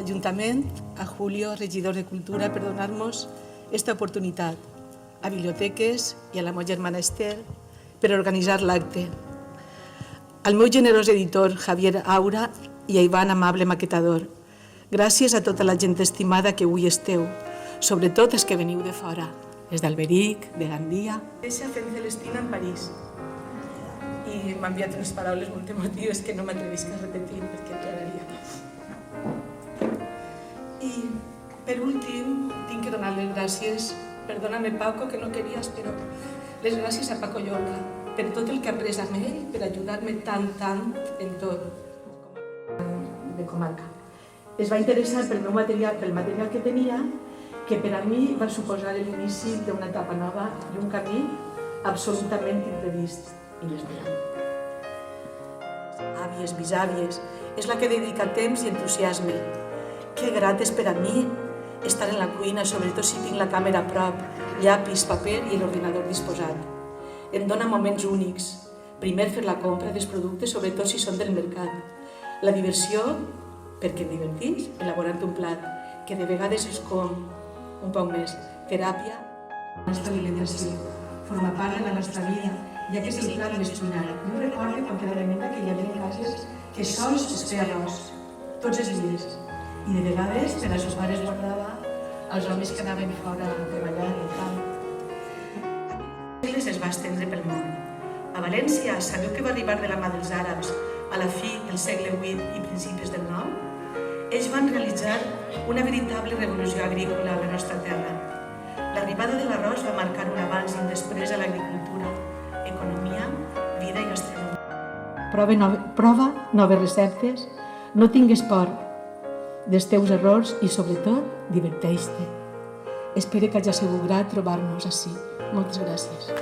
Ajuntament, a Julio, regidor de Cultura, per donar-nos esta oportunitat, a Biblioteques i a la meva germana Esther per organitzar l'acte. Al meu generós editor, Javier Aura, i a Ivan, amable maquetador. Gràcies a tota la gent estimada que avui esteu, sobretot els que veniu de fora, des d'Alberic, de Gandia. Deixa fent Celestina en París. I m'ha enviat unes paraules molt emotives que no m'atrevisc a repetir perquè plararia. I, per últim, tinc que donar les gràcies, perdona-me Paco, que no queries, però les gràcies a Paco Llorca per tot el que ha après amb ell, per ajudar-me tant en tot de comarca. Es va interessar pel material que tenia, que per a mi va suposar l'inici d'una etapa nova i un camí absolutament imprevist i inesperat. Àvies, bisàvies, és la que dedica temps i entusiasme. Que grat és per a mi estar en la cuina, sobretot si tinc la càmera a prop, llapis, paper i l'ordinador disposat. Em dona moments únics. Primer fer la compra dels productes, sobretot si són del mercat. La diversió, perquè em divertís, elaborar-te un plat, que de vegades és com, un poc més, teràpia. La nostra alimentació forma part de la nostra vida, ja que és el plat més cuinar. Jo recordo quan quedava nena que hi havia cases que sols es feia arròs, tots els dies. I de vegades per a sopar es guardava els homes que anaven fora a treballar i tal. Es va estendre pel món. A València, sabeu que va arribar de la mà dels àrabs a la fi del segle VIII i principis del IX? Ells van realitzar una veritable revolució agrícola a la nostra terra. L'arribada de l'arròs va marcar un abans i un després a l'agricultura, economia, vida i gastronomia. Prova noves receptes, no tingues por dels teus errors i, sobretot, diverteix-te. Espero que hagi sigut grat trobar-nos ací. Moltes gràcies.